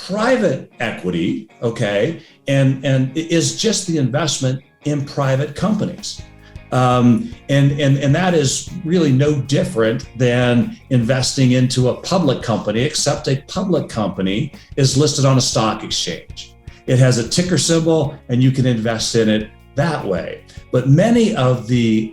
Private equity, okay, and is just the investment in private companies. And that is really no different than investing into a public company, except a public company is listed on a stock exchange. It has a ticker symbol, and you can invest in it that way. But many of the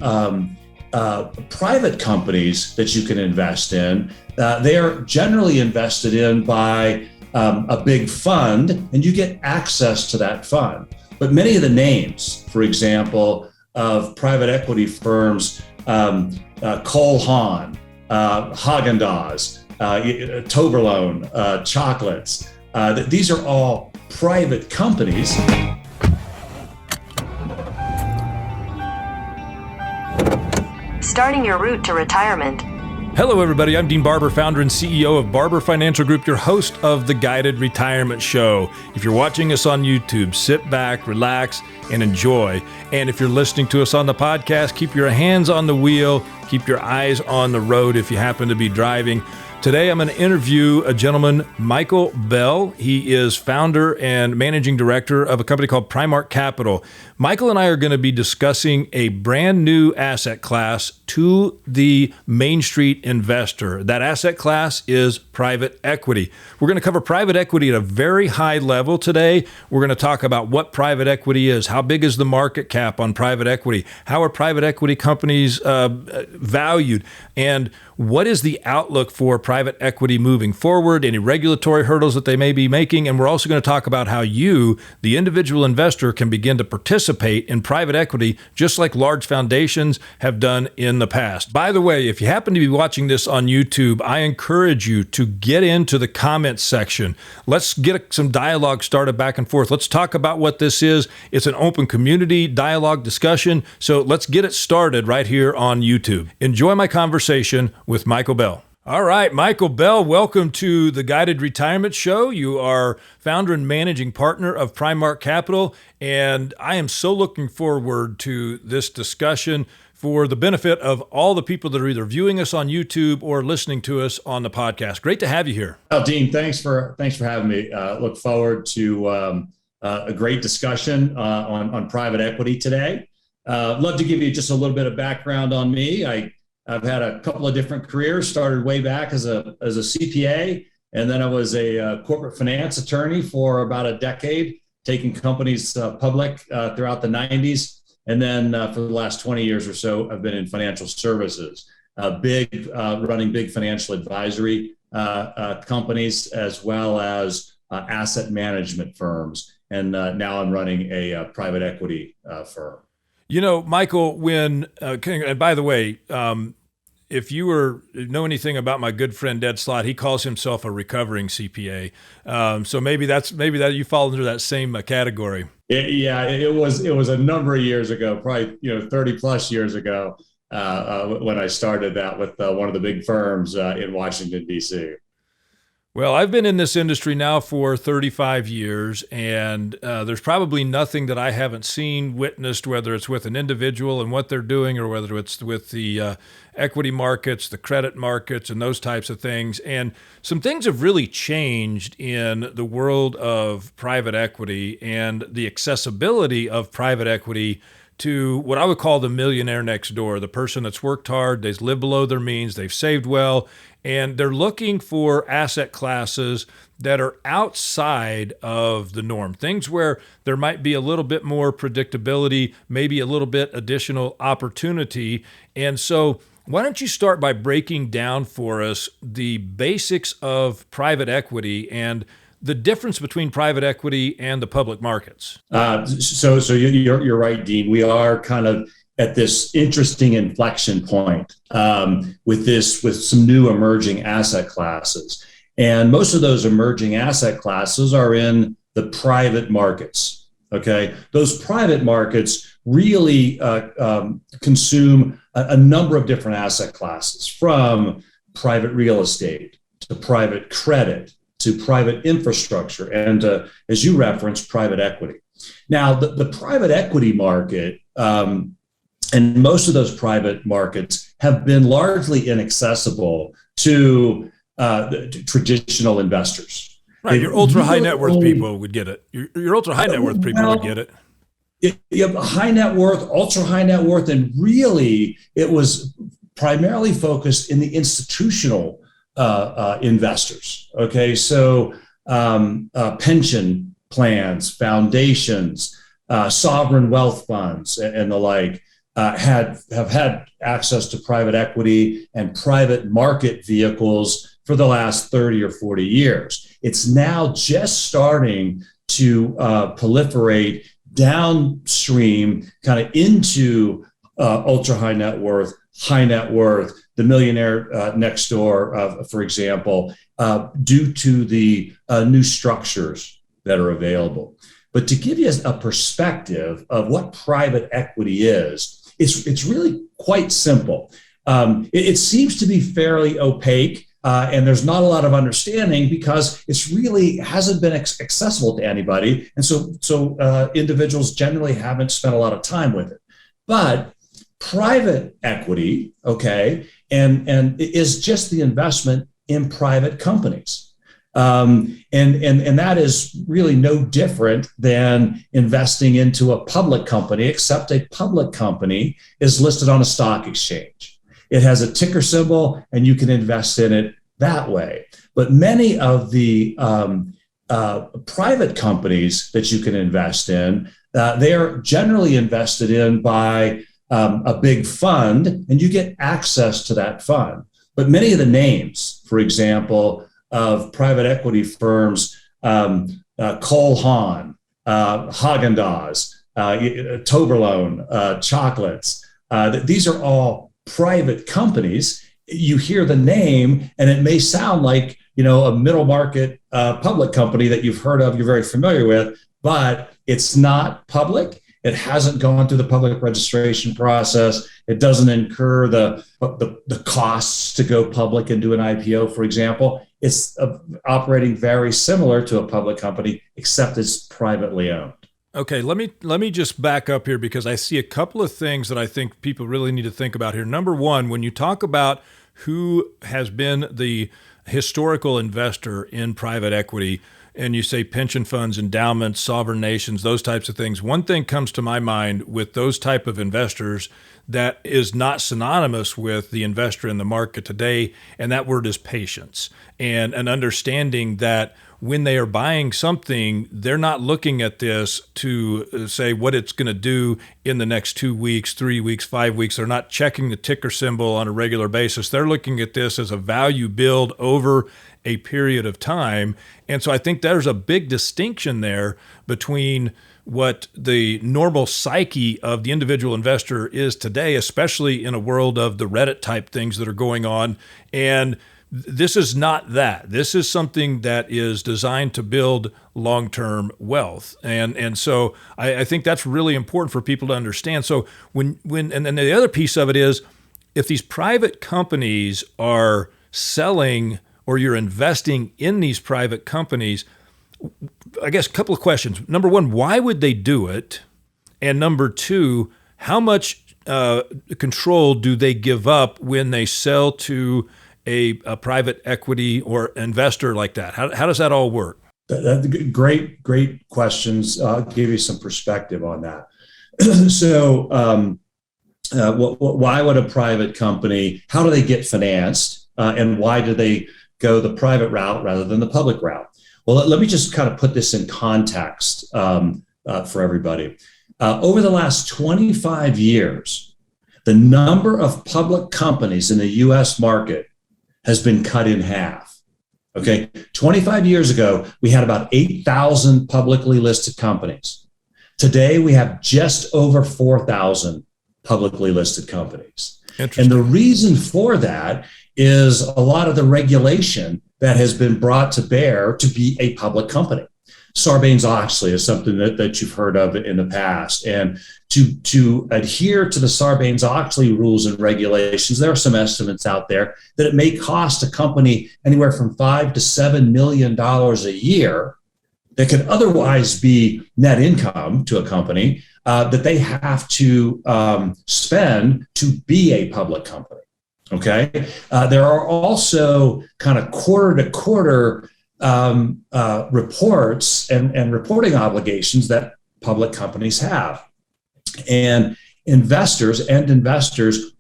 private companies that you can invest in, they are generally invested in by a big fund, and you get access to that fund. But many of the names, for example, of private equity firms, Cole Haan, Haagen-Dazs, Toblerone, chocolates, these are all private companies. Starting your route to retirement. Hello, everybody. I'm Dean Barber, founder and CEO of Barber Financial Group, your host of the Guided Retirement Show. If you're watching us on YouTube, sit back, relax, and enjoy. And if you're listening to us on the podcast, keep your hands on the wheel, keep your eyes on the road if you happen to be driving. Today, I'm going to interview a gentleman, Michael Bell. He is founder and managing director of a company called Primark Capital. Michael and I are going to be discussing a brand new asset class to the Main Street investor. That asset class is private equity. We're going to cover private equity at a very high level today. We're going to talk about what private equity is, how big is the market cap on private equity, how are private equity companies valued, and what is the outlook for private equity moving forward, any regulatory hurdles that they may be making, and we're also going to talk about how you, the individual investor, can begin to participate in private equity just like large foundations have done in the past. By the way, if you happen to be watching this on YouTube, I encourage you to get into the comments section. Let's get some dialogue started back and forth. Let's talk about what this is. It's an open community dialogue discussion, so let's get it started right here on YouTube. Enjoy my conversation with Michael Bell. All right, Michael Bell, welcome to the Guided Retirement Show. You are founder and managing partner of Primark Capital, and I am so looking forward to this discussion for the benefit of all the people that are either viewing us on YouTube or listening to us on the podcast. Great to have you here. Well, Dean, thanks for having me. Look forward to a great discussion on private equity today. Love to give you just a little bit of background on me. I've had a couple of different careers. Started way back as a CPA, and then I was a corporate finance attorney for about a decade, taking companies public throughout the 90s. And then for the last 20 years or so, I've been in financial services, running big financial advisory companies, as well as asset management firms. And now I'm running a private equity firm. You know, Michael, and by the way, if you know anything about my good friend Ed Slott, he calls himself a recovering CPA. So maybe that you fall into that same category. It was a number of years ago, probably 30 plus years ago, when I started that with one of the big firms in Washington, D.C. Well, I've been in this industry now for 35 years, and there's probably nothing that I haven't seen, witnessed, whether it's with an individual and what they're doing, or whether it's with the equity markets, the credit markets, and those types of things. And some things have really changed in the world of private equity and the accessibility of private equity to what I would call the millionaire next door, the person that's worked hard, they've lived below their means, they've saved well, and they're looking for asset classes that are outside of the norm, things where there might be a little bit more predictability, maybe a little bit additional opportunity. And so why don't you start by breaking down for us the basics of private equity and the difference between private equity and the public markets? So you're right, Dean. We are kind of at this interesting inflection point with some new emerging asset classes. And most of those emerging asset classes are in the private markets. Okay, those private markets really consume a number of different asset classes, from private real estate to private credit to private infrastructure, and as you referenced, private equity. Now, the private equity market and most of those private markets have been largely inaccessible to traditional investors. Right. They Your ultra high really net worth only, people would get it. Your ultra high net worth people would get well, it. you have high net worth, ultra high net worth, and really it was primarily focused in the institutional investors. Okay, so pension plans, foundations, sovereign wealth funds, and the like have had access to private equity and private market vehicles for the last 30 or 40 years. It's now just starting to proliferate downstream kind of into ultra high net worth, the millionaire next door, for example, due to the new structures that are available. But to give you a perspective of what private equity is, it's really quite simple. It seems to be fairly opaque. And there's not a lot of understanding because it's really hasn't been accessible to anybody. And so individuals generally haven't spent a lot of time with it. But private equity, okay, and is just the investment in private companies. And that is really no different than investing into a public company, except a public company is listed on a stock exchange. It has a ticker symbol, and you can invest in it that way. But many of the private companies that you can invest in, they are generally invested in by a big fund, and you get access to that fund. But many of the names, for example, of private equity firms, Cole Haan, Haagen-Dazs, Toblerone, chocolates, these are all private companies. You hear the name and it may sound like, a middle market public company that you've heard of, you're very familiar with, but it's not public. It hasn't gone through the public registration process. It doesn't incur the costs to go public and do an IPO, for example. It's operating very similar to a public company, except it's privately owned. Okay, let me just back up here because I see a couple of things that I think people really need to think about here. Number one, when you talk about who has been the historical investor in private equity, and you say pension funds, endowments, sovereign nations, those types of things, one thing comes to my mind with those type of investors that is not synonymous with the investor in the market today, and that word is patience, and an understanding that when they are buying something, they're not looking at this to say what it's going to do in the next 2 weeks, 3 weeks, 5 weeks. They're not checking the ticker symbol on a regular basis. They're looking at this as a value build over a period of time. And so I think there's a big distinction there between what the normal psyche of the individual investor is today, especially in a world of the Reddit type things that are going on. And this is not that. This is something that is designed to build long-term wealth. And so I think that's really important for people to understand. So when and then the other piece of it is if these private companies are selling or you're investing in these private companies, I guess a couple of questions. Number one, why would they do it? And number two, how much control do they give up when they sell to a private equity or investor like that? How does that all work? Great questions. I'll give you some perspective on that. So why would a private company, how do they get financed? And why do they go the private route rather than the public route? Well, let me just kind of put this in context for everybody. Over the last 25 years, the number of public companies in the U.S. market has been cut in half. Okay, 25 years ago, we had about 8,000 publicly listed companies. Today, we have just over 4,000 publicly listed companies. And the reason for that is a lot of the regulation that has been brought to bear to be a public company. Sarbanes-Oxley is something that you've heard of in the past. And to adhere to the Sarbanes-Oxley rules and regulations, there are some estimates out there that it may cost a company anywhere from $5 to $7 million a year that could otherwise be net income to a company that they have to spend to be a public company. Okay. There are also kind of quarter to quarter reports and reporting obligations that public companies have. And investors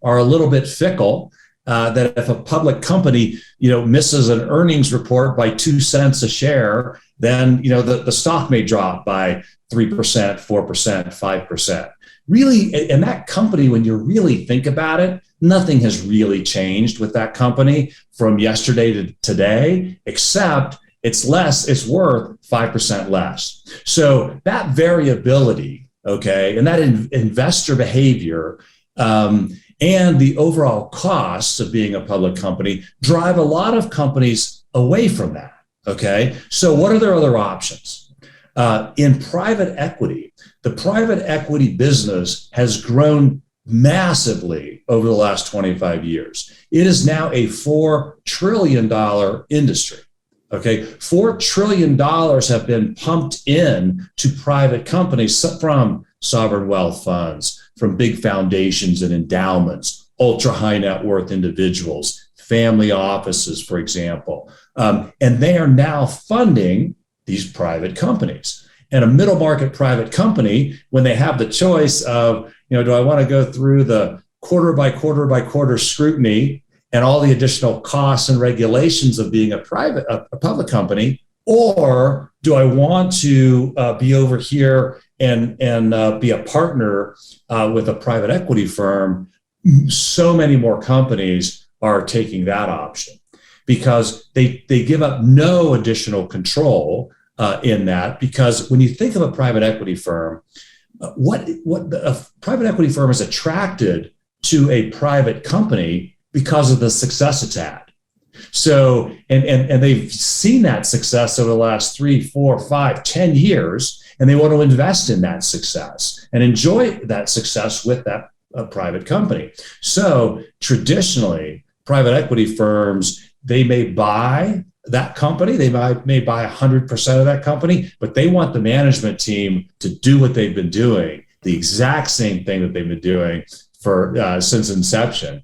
are a little bit fickle. That if a public company, misses an earnings report by 2 cents a share, then, the stock may drop by 3%, 4%, 5%. Really, in that company, when you really think about it, nothing has really changed with that company from yesterday to today, except it's worth 5% less. So that variability, okay, and that investor behavior, and the overall costs of being a public company drive a lot of companies away from that, okay? So what are their other options? In private equity, the private equity business has grown massively over the last 25 years. It is now a $4 trillion industry, okay? $4 trillion have been pumped in to private companies from sovereign wealth funds, from big foundations and endowments, ultra high net worth individuals, family offices, for example. And they are now funding these private companies. And a middle market private company, when they have the choice of, do I want to go through the quarter by quarter scrutiny and all the additional costs and regulations of being a public company, or do I want to be over here and be a partner with a private equity firm? So many more companies are taking that option because they give up no additional control in that. Because when you think of a private equity firm, what a private equity firm is attracted to a private company because of the success it's had. So, and they've seen that success over the last 3, 4, 5, 10 years, and they want to invest in that success and enjoy that success with that private company. So traditionally, private equity firms, they may buy that company, they may buy 100% of that company, but they want the management team to do what they've been doing, the exact same thing that they've been doing for since inception.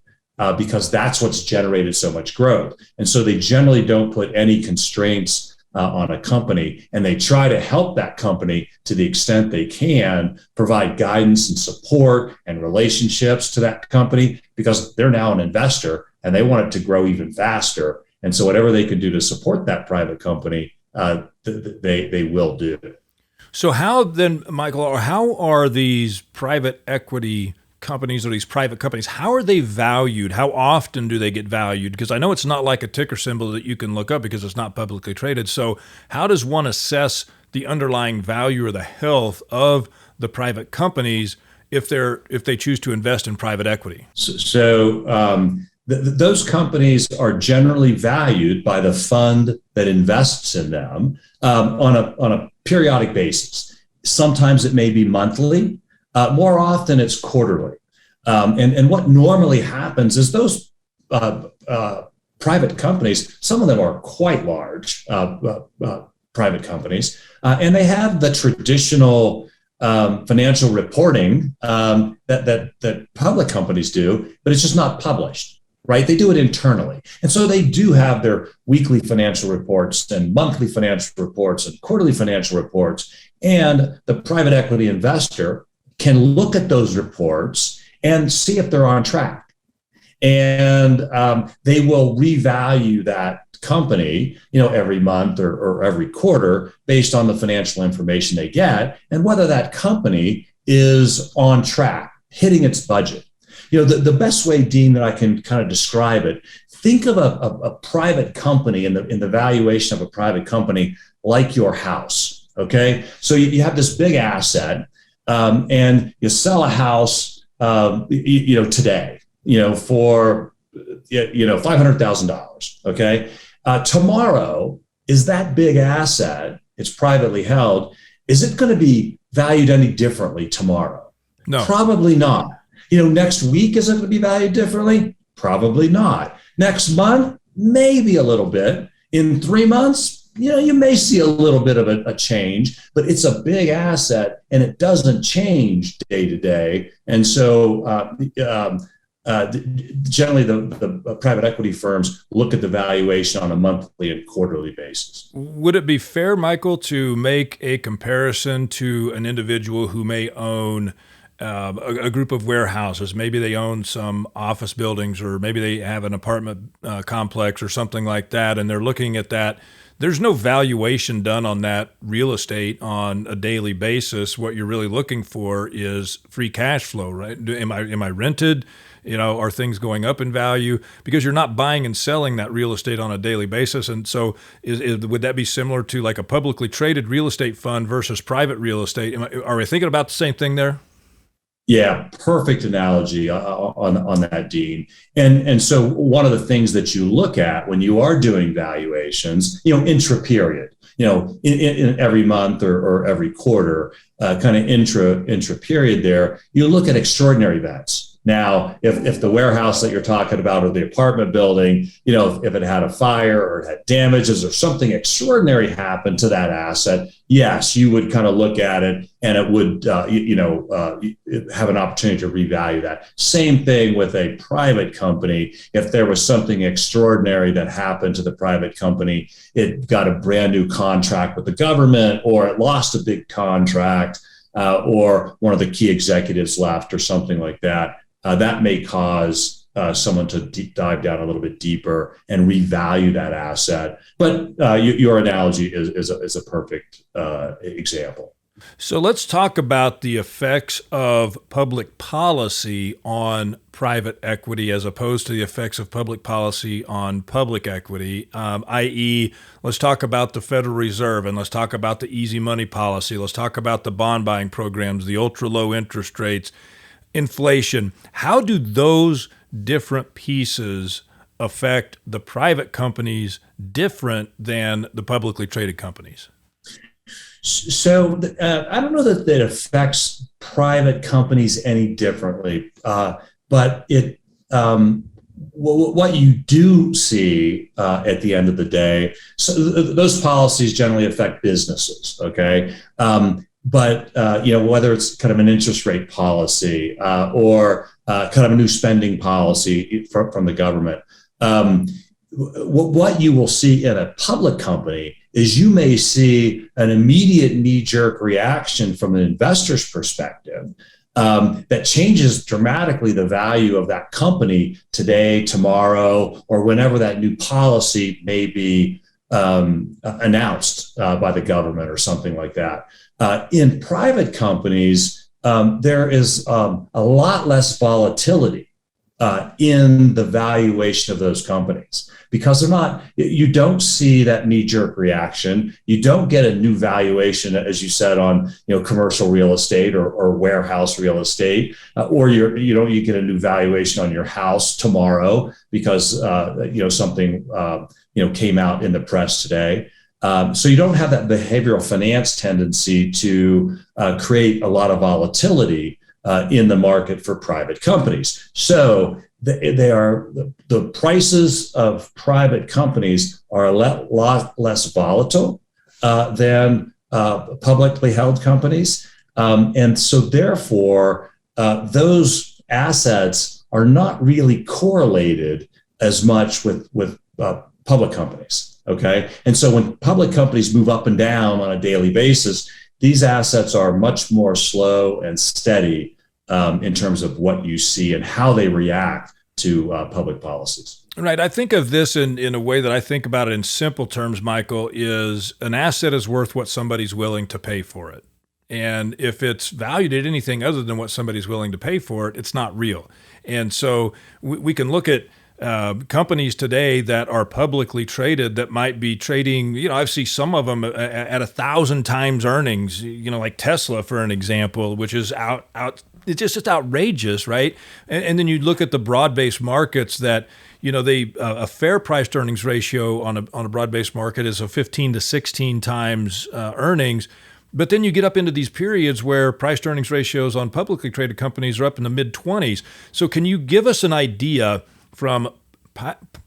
Because that's what's generated so much growth. And so they generally don't put any constraints on a company, and they try to help that company to the extent they can, provide guidance and support and relationships to that company, because they're now an investor and they want it to grow even faster. And so whatever they can do to support that private company, they will do. So how then, Michael, or how are these private equity companies or these private companies, how are they valued? How often do they get valued? Because I know it's not like a ticker symbol that you can look up because it's not publicly traded. So how does one assess the underlying value or the health of the private companies if they choose to invest in private equity? Those companies are generally valued by the fund that invests in them on a periodic basis. Sometimes it may be monthly. More often it's quarterly. And what normally happens is those private companies, some of them are quite large private companies, and they have the traditional financial reporting that public companies do, but it's just not published, right? They do it internally. And so they do have their weekly financial reports and monthly financial reports and quarterly financial reports. And the private equity investor can look at those reports and see if they're on track. And they will revalue that company, every month or every quarter based on the financial information they get and whether that company is on track, hitting its budget. The best way, Dean, that I can kind of describe it, think of a private company and the valuation of a private company like your house, okay? So you have this big asset, and you sell a house, today, for, $500,000. Okay. Tomorrow, is that big asset, it's privately held, is it going to be valued any differently tomorrow? No. Probably not. Next week, is it going to be valued differently? Probably not. Next month, maybe a little bit. In 3 months, you may see a little bit of a change, but it's a big asset and it doesn't change day to day. And so generally the private equity firms look at the valuation on a monthly and quarterly basis. Would it be fair, Michael, to make a comparison to an individual who may own a group of warehouses? Maybe they own some office buildings, or maybe they have an apartment complex or something like that, and they're looking at that. There's no valuation done on that real estate on a daily basis. What you're really looking for is free cash flow, right? Am I rented? Are things going up in value? Because you're not buying and selling that real estate on a daily basis. And so would that be similar to like a publicly traded real estate fund versus private real estate? Are we thinking about the same thing there? Yeah, perfect analogy on that, Dean. And so one of the things that you look at when you are doing valuations, intra-period, in every month or every quarter, kind of intra-period there, you look at extraordinary events. Now, if the warehouse that you're talking about or the apartment building, if it had a fire or it had damages or something extraordinary happened to that asset, yes, you would kind of look at it and it would, have an opportunity to revalue that. Same thing with a private company. If there was something extraordinary that happened to the private company, it got a brand new contract with the government, or it lost a big contract, or one of the key executives left or something like that. That may cause someone to dive down a little bit deeper and revalue that asset. But your analogy is a perfect example. So let's talk about the effects of public policy on private equity as opposed to the effects of public policy on public equity, i.e., let's talk about the Federal Reserve, and let's talk about the easy money policy. Let's talk about the bond buying programs, the ultra low interest rates, inflation. How do those different pieces affect the private companies different than the publicly traded companies? So I don't know that it affects private companies any differently, but it what you do see at the end of the day. So those policies generally affect businesses. Okay. But whether it's kind of an interest rate policy or kind of a new spending policy from the government, what you will see in a public company is you may see an immediate knee-jerk reaction from an investor's perspective that changes dramatically the value of that company today, tomorrow, or whenever that new policy may be announced by the government or something like that. In private companies, there is a lot less volatility in the valuation of those companies because you don't see that knee-jerk reaction. You don't get a new valuation, as you said, on commercial real estate or warehouse real estate, or you get a new valuation on your house tomorrow because something came out in the press today. So you don't have that behavioral finance tendency to create a lot of volatility in the market for private companies. So the prices of private companies are a lot less volatile than publicly held companies. And so therefore, those assets are not really correlated as much with public companies. Okay. And so when public companies move up and down on a daily basis, these assets are much more slow and steady in terms of what you see and how they react to public policies. Right. I think of this in a way that I think about it in simple terms, Michael, is an asset is worth what somebody's willing to pay for it. And if it's valued at anything other than what somebody's willing to pay for it, it's not real. And so we can look at companies today that are publicly traded that might be trading, I've seen some of them at 1,000 times earnings, like Tesla, for an example, which is it's just outrageous, right? And then you look at the broad-based markets that, a fair price to earnings ratio on a broad-based market is a 15 to 16 times earnings. But then you get up into these periods where price to earnings ratios on publicly traded companies are up in the mid-20s. So can you give us an idea from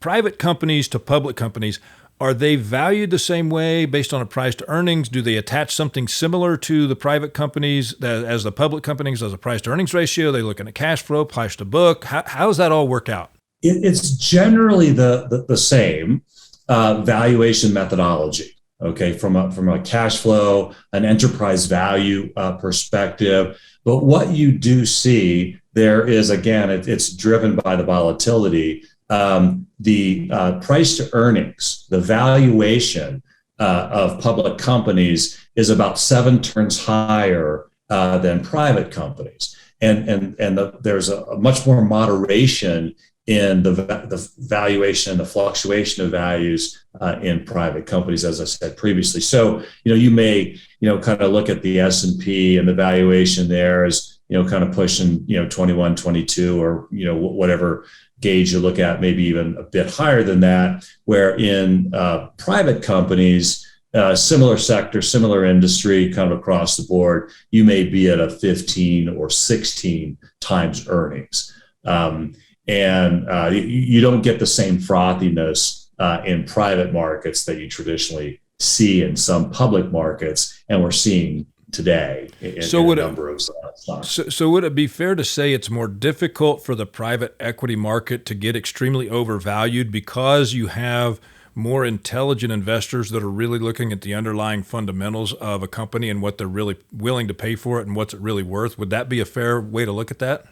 private companies to public companies, Are they valued the same way based on a price to earnings? Do they attach something similar to the private companies as the public companies as a price to earnings ratio? They looking at cash flow, price to book. How does that all work out? It's generally the same valuation methodology. Okay, from a cash flow, an enterprise value perspective. But what you do see there is, again, it's driven by the volatility. The price to earnings, the valuation of public companies is about 7 turns higher than private companies, and there's a much more moderation in the valuation and the fluctuation of values in private companies, as I said previously. So, you may, kind of look at the S&P and the valuation there as, kind of pushing, 21, 22, or, whatever gauge you look at, maybe even a bit higher than that, where in private companies, similar sector, similar industry, kind of across the board, you may be at a 15 or 16 times earnings. And you don't get the same frothiness in private markets that you traditionally see in some public markets, and we're seeing today in a number of stocks. So would it be fair to say it's more difficult for the private equity market to get extremely overvalued because you have more intelligent investors that are really looking at the underlying fundamentals of a company and what they're really willing to pay for it and what's it really worth? Would that be a fair way to look at that?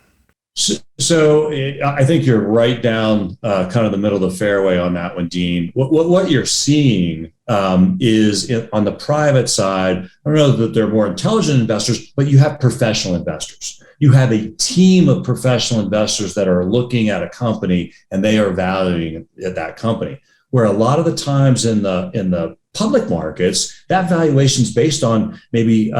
So I think you're right down kind of the middle of the fairway on that one, Dean. What you're seeing is on the private side, I don't know that they're more intelligent investors, but you have professional investors. You have a team of professional investors that are looking at a company and they are valuing that company. Where a lot of the times in the public markets, that valuation is based on maybe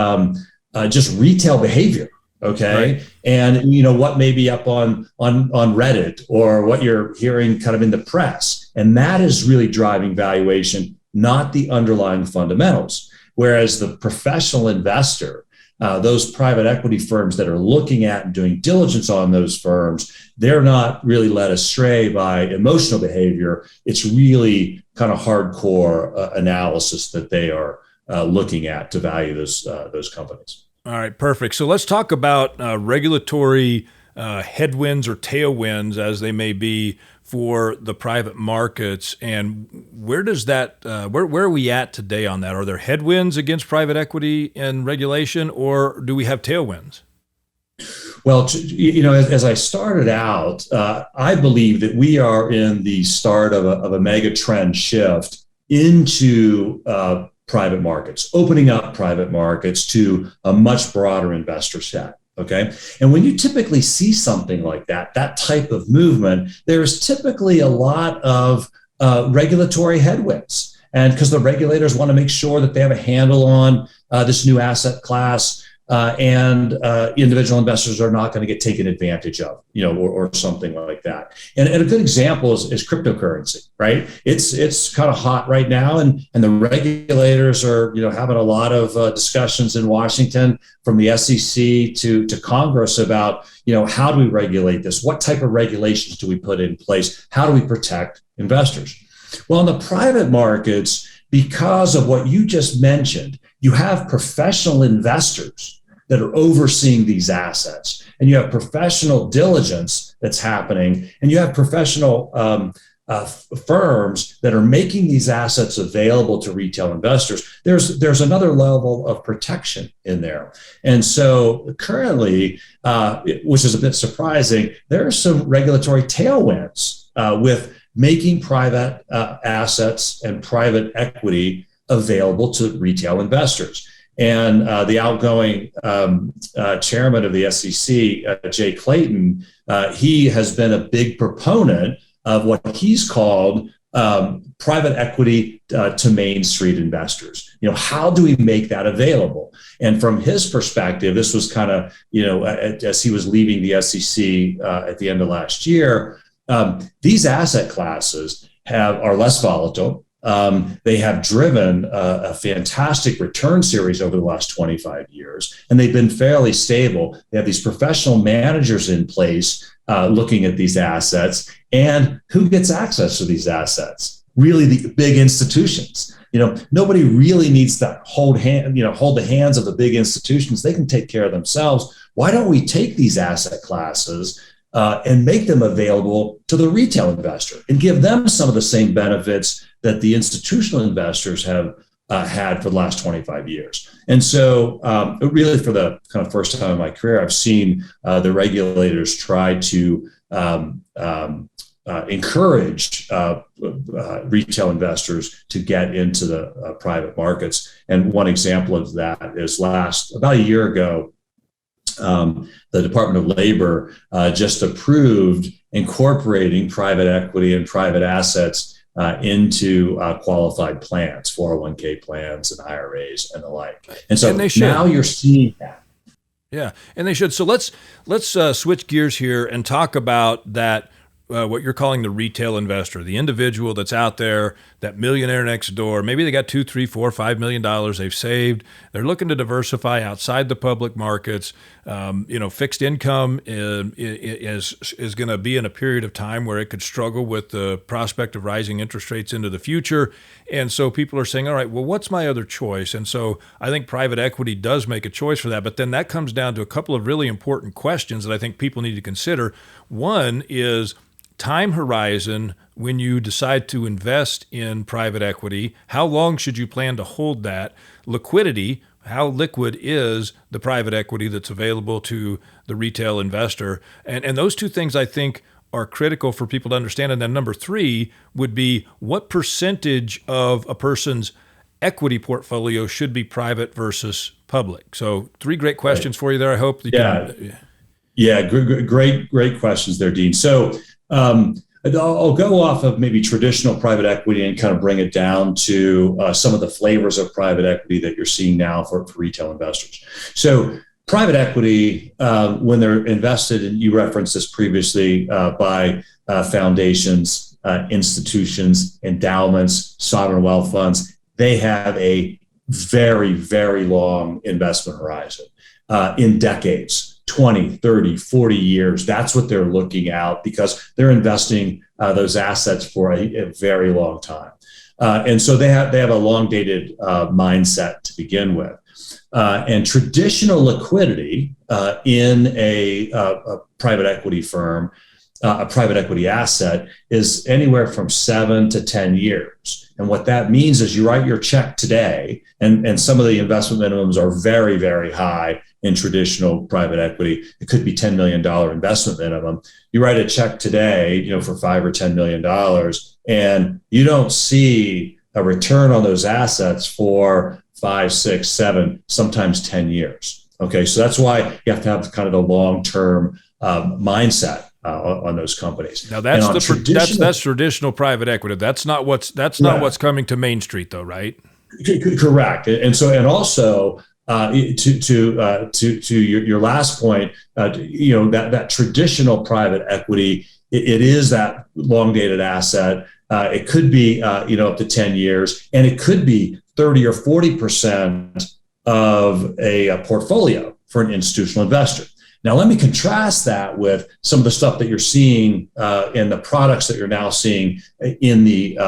just retail behavior. Okay. Right. And what may be up on Reddit or what you're hearing kind of in the press. And that is really driving valuation, not the underlying fundamentals. Whereas the professional investor, those private equity firms that are looking at and doing diligence on those firms, they're not really led astray by emotional behavior. It's really kind of hardcore analysis that they are looking at to value those companies. All right, perfect. So let's talk about regulatory headwinds or tailwinds, as they may be, for the private markets. And where does that, where are we at today on that? Are there headwinds against private equity and regulation, or do we have tailwinds? Well, as I started out, I believe that we are in the start of a mega trend shift into private markets, opening up private markets to a much broader investor set. Okay. And when you typically see something like that type of movement, there is typically a lot of regulatory headwinds. And because the regulators want to make sure that they have a handle on this new asset class, and individual investors are not going to get taken advantage of, or something like that. And a good example is cryptocurrency, right? It's kind of hot right now, and the regulators are, having a lot of discussions in Washington, from the SEC to Congress, about, how do we regulate this? What type of regulations do we put in place? How do we protect investors? Well, in the private markets, because of what you just mentioned, you have professional investors that are overseeing these assets, and you have professional diligence that's happening, and you have professional firms that are making these assets available to retail investors. There's another level of protection in there. And so currently, which is a bit surprising, there are some regulatory tailwinds with making private assets and private equity available to retail investors. And the outgoing chairman of the SEC, Jay Clayton, he has been a big proponent of what he's called private equity to Main Street investors. How do we make that available? And from his perspective, this was kind of, as he was leaving the SEC at the end of last year, these asset classes are less volatile. They have driven a fantastic return series over the last 25 years, and they've been fairly stable. They have these professional managers in place looking at these assets, and who gets access to these assets? really the big institutions. Nobody really needs to hold the hands of the big institutions. They can take care of themselves. Why don't we take these asset classes and make them available to the retail investor and give them some of the same benefits that the institutional investors have had for the last 25 years. And so really for the kind of first time in my career, I've seen the regulators try to encourage retail investors to get into the private markets. And one example of that is about a year ago, the Department of Labor just approved incorporating private equity and private assets into qualified plans, 401k plans and IRAs and the like. And so now you're seeing that. Yeah, and they should. So let's switch gears here and talk about that. What you're calling the retail investor, the individual that's out there, that millionaire next door. Maybe they got $2, $3, $4, $5 million they've saved. They're looking to diversify outside the public markets. Fixed income is going to be in a period of time where it could struggle with the prospect of rising interest rates into the future. And so people are saying, all right, well, what's my other choice? And so I think private equity does make a choice for that. But then that comes down to a couple of really important questions that I think people need to consider. One is time horizon when you decide to invest in private equity. How long should you plan to hold that? Liquidity, how liquid is the private equity that's available to the retail investor? And those two things I think are critical for people to understand. And then number three would be what percentage of a person's equity portfolio should be private versus public? So three great questions for you there. I hope that great questions there, Dean. So I'll go off of maybe traditional private equity and kind of bring it down to some of the flavors of private equity that you're seeing now for retail investors. So private equity, when they're invested, and you referenced this previously, by foundations, institutions, endowments, sovereign wealth funds, they have a very, very long investment horizon in decades. 20, 30, 40 years. That's what they're looking at because they're investing those assets for a very long time. And so they have a long dated mindset to begin with. And traditional liquidity in a private equity firm, a private equity asset, is anywhere from 7 to 10 years. And what that means is you write your check today, and some of the investment minimums are very, very high in traditional private equity. It could be $10 million investment minimum. You write a check today, for $5 or $10 million, and you don't see a return on those assets for 5, 6, 7, sometimes 10 years. Okay, so that's why you have to have kind of the long-term mindset on those companies. Now that's traditional private equity. That's not what's coming to Main Street, though, right? Correct. And also to your last point, that traditional private equity, it is that long dated asset. It could be up to 10 years, and it could be 30 or 40% of a portfolio for an institutional investor. Now, let me contrast that with some of the stuff that you're seeing in the products that you're now seeing in the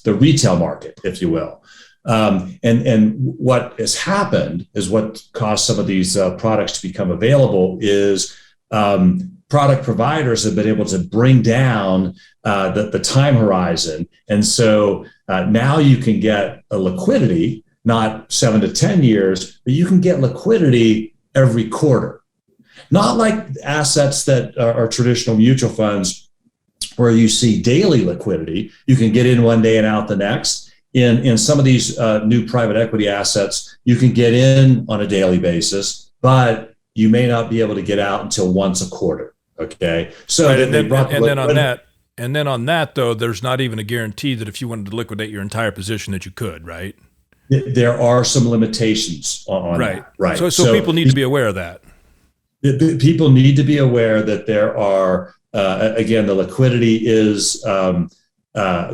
retail market, if you will. And what has happened is what caused some of these products to become available is product providers have been able to bring down the time horizon. And so now you can get a liquidity, not 7 to 10 years, but you can get liquidity every quarter. Not like assets that are traditional mutual funds where you see daily liquidity. You can get in one day and out the next. In some of these new private equity assets, you can get in on a daily basis, but you may not be able to get out until once a quarter. Okay, so right, and then on that though, there's not even a guarantee that if you wanted to liquidate your entire position that you could, right? There are some limitations on that. Right. So people need to be aware of that. People need to be aware that there are again, the liquidity is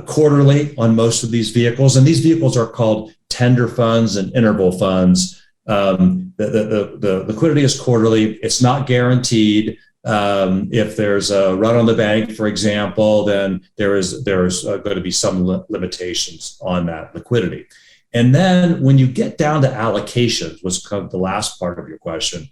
quarterly on most of these vehicles, and these vehicles are called tender funds and interval funds. The liquidity is quarterly. It's not guaranteed. If there's a run on the bank, for example, then there's going to be some limitations on that liquidity. And then when you get down to allocations, was kind of the last part of your question,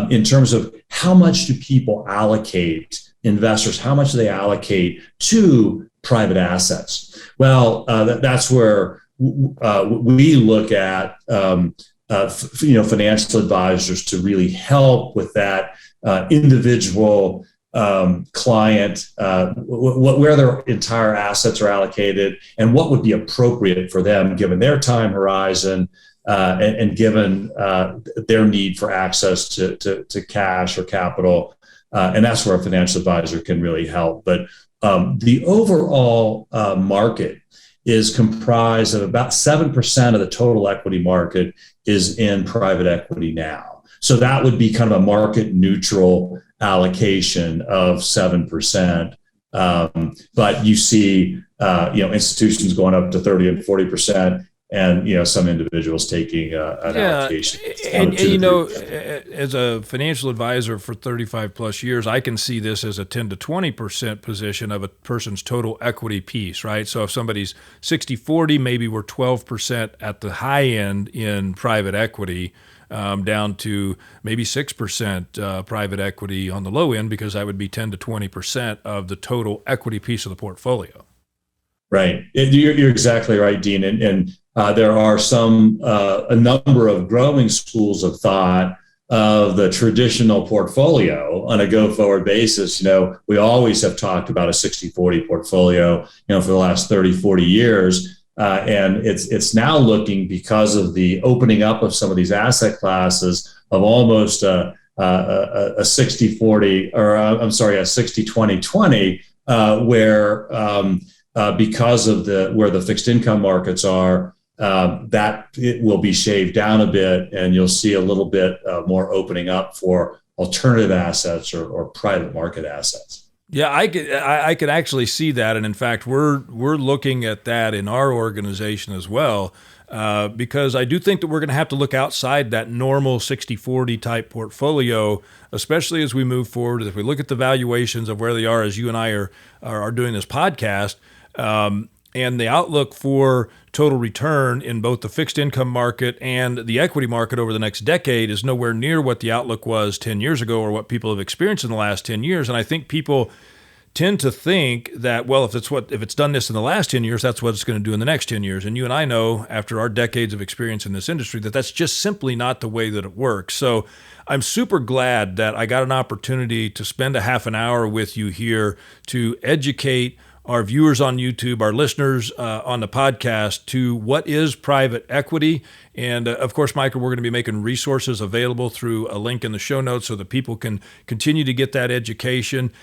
in terms of how much do people allocate, investors, how much do they allocate to private assets? Well, that's where we look at financial advisors to really help with that individual client, where their entire assets are allocated, and what would be appropriate for them given their time horizon and given their need for access to cash or capital. And that's where a financial advisor can really help. But the overall market is comprised of about 7% of the total equity market is in private equity now. So that would be kind of a market neutral allocation of 7%. But you see, institutions going up to 30 and 40%, and some individuals taking an allocation. And as a financial advisor for 35 plus years, I can see this as a 10 to 20% position of a person's total equity piece, right? So if somebody's 60-40, maybe we're 12% at the high end in private equity, down to maybe 6% private equity on the low end, because that would be 10 to 20% of the total equity piece of the portfolio. Right. You're exactly right, Dean. And there are a number of growing schools of thought of the traditional portfolio on a go-forward basis. We always have talked about a 60-40 portfolio, for the last 30, 40 years. And it's now looking, because of the opening up of some of these asset classes, of almost a 60-40, or I'm sorry, a 60-20-20, where because of where the fixed income markets are, that it will be shaved down a bit, and you'll see a little bit more opening up for alternative assets or private market assets. Yeah, I could actually see that, and in fact, we're looking at that in our organization as well, because I do think that we're going to have to look outside that normal 60-40 type portfolio, especially as we move forward. If we look at the valuations of where they are, as you and I are doing this podcast, and the outlook for total return in both the fixed income market and the equity market over the next decade is nowhere near what the outlook was 10 years ago or what people have experienced in the last 10 years. And I think people tend to think that, well, if it's done this in the last 10 years, that's what it's going to do in the next 10 years. And you and I know, after our decades of experience in this industry, that that's just simply not the way that it works. So I'm super glad that I got an opportunity to spend a half an hour with you here to educate our viewers on YouTube, our listeners on the podcast, to what is private equity. And of course, Michael, we're going to be making resources available through a link in the show notes so that people can continue to get that education.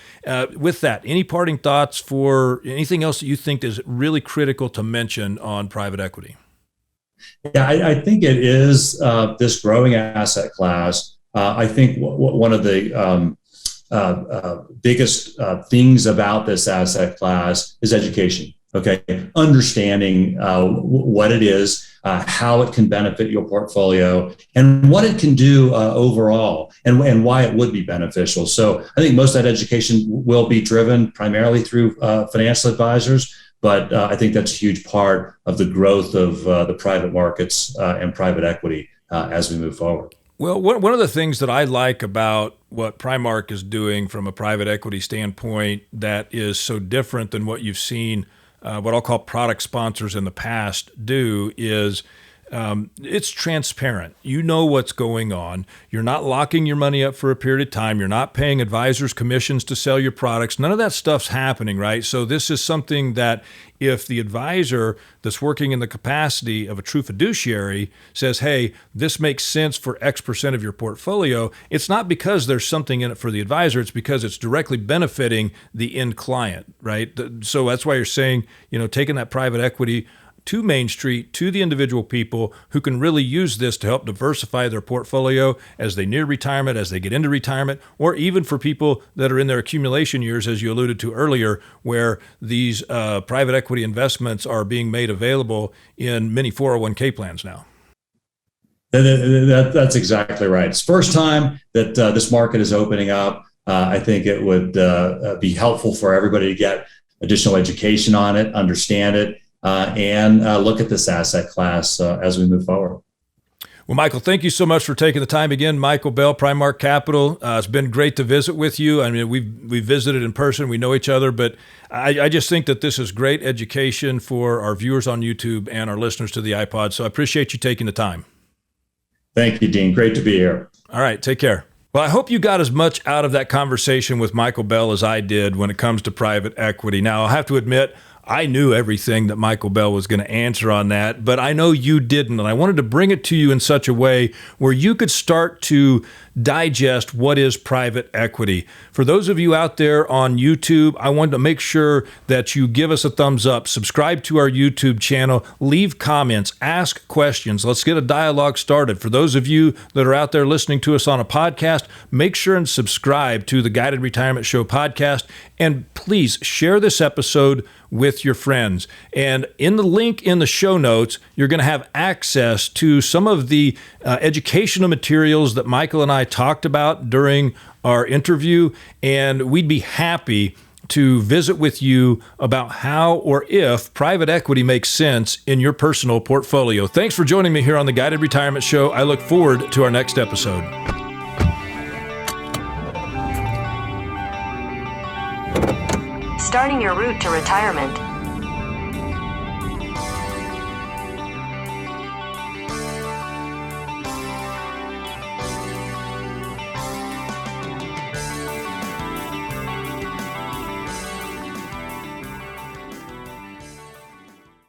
With that, any parting thoughts for anything else that you think is really critical to mention on private equity? Yeah, I think it is this growing asset class. I think one of the biggest things about this asset class is education. Okay, understanding what it is, how it can benefit your portfolio, and what it can do overall, and why it would be beneficial. So I think most of that education will be driven primarily through financial advisors, but I think that's a huge part of the growth of the private markets and private equity as we move forward. Well, one of the things that I like about what Primark is doing from a private equity standpoint that is so different than what you've seen, what I'll call product sponsors in the past do, is it's transparent. You know what's going on. You're not locking your money up for a period of time. You're not paying advisors commissions to sell your products. None of that stuff's happening, right? So this is something that if the advisor that's working in the capacity of a true fiduciary says, hey, this makes sense for X percent of your portfolio, it's not because there's something in it for the advisor. It's because it's directly benefiting the end client, right? So that's why you're saying, taking that private equity to Main Street, to the individual people who can really use this to help diversify their portfolio as they near retirement, as they get into retirement, or even for people that are in their accumulation years, as you alluded to earlier, where these private equity investments are being made available in many 401k plans now. That's exactly right. It's the first time that this market is opening up. I think it would be helpful for everybody to get additional education on it, understand it, and look at this asset class as we move forward. Well, Michael, thank you so much for taking the time again. Michael Bell, Primark Capital. It's been great to visit with you. I mean, we've visited in person. We know each other, but I just think that this is great education for our viewers on YouTube and our listeners to the iPod. So I appreciate you taking the time. Thank you, Dean. Great to be here. All right. Take care. Well, I hope you got as much out of that conversation with Michael Bell as I did when it comes to private equity. Now, I'll have to admit, I knew everything that Michael Bell was going to answer on that, but I know you didn't. And I wanted to bring it to you in such a way where you could start to digest what is private equity. For those of you out there on YouTube, I wanted to make sure that you give us a thumbs up, subscribe to our YouTube channel, leave comments, ask questions. Let's get a dialogue started. For those of you that are out there listening to us on a podcast, make sure and subscribe to the Guided Retirement Show podcast. And please share this episode with your friends. And in the link in the show notes, you're going to have access to some of the educational materials that Michael and I talked about during our interview. And we'd be happy to visit with you about how or if private equity makes sense in your personal portfolio. Thanks for joining me here on the Guided Retirement Show. I look forward to our next episode. Starting your route to retirement.